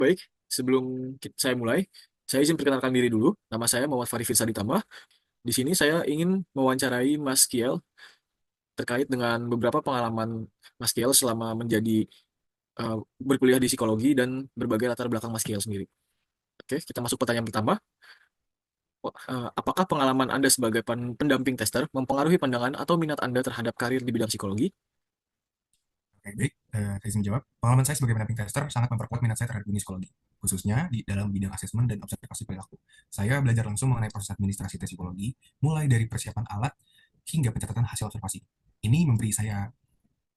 Baik, sebelum saya mulai, saya izin perkenalkan diri dulu. Nama saya Muhammad Fari Firsa Ditambah. Di sini saya ingin mewawancarai Mas Kiel terkait dengan beberapa pengalaman Mas Kiel selama menjadi berkuliah di psikologi dan berbagai latar belakang Mas Kiel sendiri. Oke, kita masuk pertanyaan pertama. Apakah pengalaman Anda sebagai pendamping tester mempengaruhi pandangan atau minat Anda terhadap karir di bidang psikologi? Oke, baik. Saya izin menjawab. Pengalaman saya sebagai pendamping tester sangat memperkuat minat saya terhadap dunia psikologi, khususnya di dalam bidang asesmen dan observasi perilaku. Saya belajar langsung mengenai proses administrasi tes psikologi, mulai dari persiapan alat hingga pencatatan hasil observasi. Ini memberi saya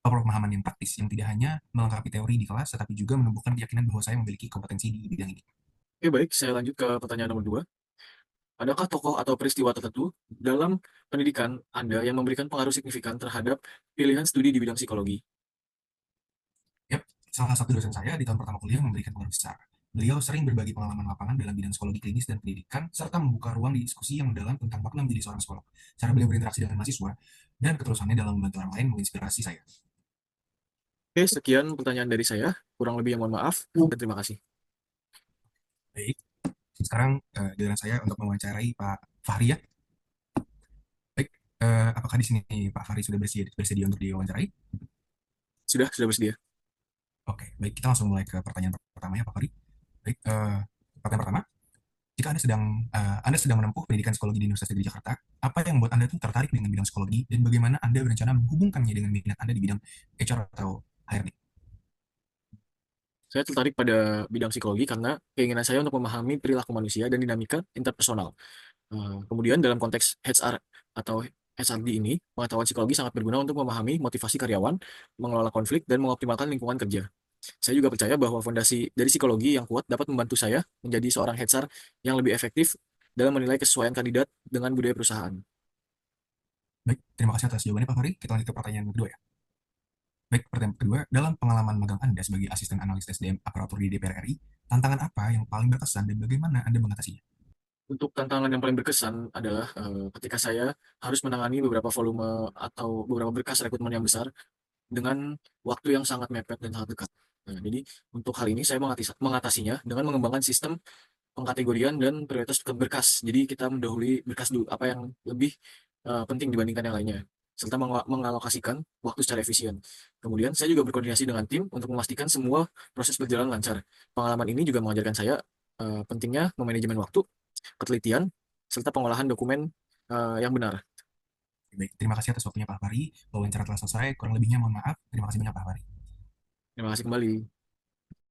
pemahaman yang praktis, yang tidak hanya melengkapi teori di kelas, tetapi juga menumbuhkan keyakinan bahwa saya memiliki kompetensi di bidang ini. Oke, baik. Saya lanjut ke pertanyaan nomor dua. Adakah tokoh atau peristiwa tertentu dalam pendidikan Anda yang memberikan pengaruh signifikan terhadap pilihan studi di bidang psikologi? Yap, salah satu dosen saya di tahun pertama kuliah memberikan pengaruh besar. Beliau sering berbagi pengalaman lapangan dalam bidang psikologi klinis dan pendidikan, serta membuka ruang di diskusi yang mendalam tentang makna menjadi seorang psikolog. Cara beliau berinteraksi dengan mahasiswa dan ketulusannya dalam membantu orang lain menginspirasi saya. Oke, sekian pertanyaan dari saya. Kurang lebih mohon maaf dan terima kasih. Baik, sekarang giliran saya untuk mewawancarai Pak Fahri ya. Baik, apakah di sini Pak Fahri sudah bersedia untuk diwawancarai? Sudah bersedia. Oke, baik, kita langsung mulai ke pertanyaan pertama ya Pak Fahri. Baik, pertanyaan pertama. Jika Anda sedang menempuh pendidikan psikologi di Universitas Negeri Jakarta, apa yang membuat Anda tuh tertarik dengan bidang psikologi dan bagaimana Anda berencana menghubungkannya dengan minat Anda di bidang HR atau HRD? Saya tertarik pada bidang psikologi karena keinginan saya untuk memahami perilaku manusia dan dinamika interpersonal. Kemudian dalam konteks HR atau HRD ini, pengetahuan psikologi sangat berguna untuk memahami motivasi karyawan, mengelola konflik, dan mengoptimalkan lingkungan kerja. Saya juga percaya bahwa fondasi dari psikologi yang kuat dapat membantu saya menjadi seorang HR yang lebih efektif dalam menilai kesesuaian kandidat dengan budaya perusahaan. Baik, terima kasih atas jawabannya Pak Fahri. Kita lanjut ke pertanyaan kedua ya. Baik, pertanyaan kedua, dalam pengalaman magang Anda sebagai asisten analis SDM aparatur di DPR RI, tantangan apa yang paling berkesan dan bagaimana Anda mengatasinya? Untuk tantangan yang paling berkesan adalah ketika saya harus menangani beberapa volume atau beberapa berkas rekrutmen yang besar dengan waktu yang sangat mepet dan sangat dekat. Nah, jadi untuk hal ini saya mengatasinya dengan mengembangkan sistem pengkategorian dan prioritas ke berkas. Jadi kita mendahului berkas dulu apa yang lebih penting dibandingkan yang lainnya, serta mengalokasikan waktu secara efisien. Kemudian saya juga berkoordinasi dengan tim untuk memastikan semua proses berjalan lancar. Pengalaman ini juga mengajarkan saya pentingnya memanajemen waktu, ketelitian, serta pengolahan dokumen yang benar. Baik, terima kasih atas waktunya Pak Fahri. Wawancara telah selesai, kurang lebihnya mohon maaf. Terima kasih banyak Pak Fahri. Terima kasih kembali.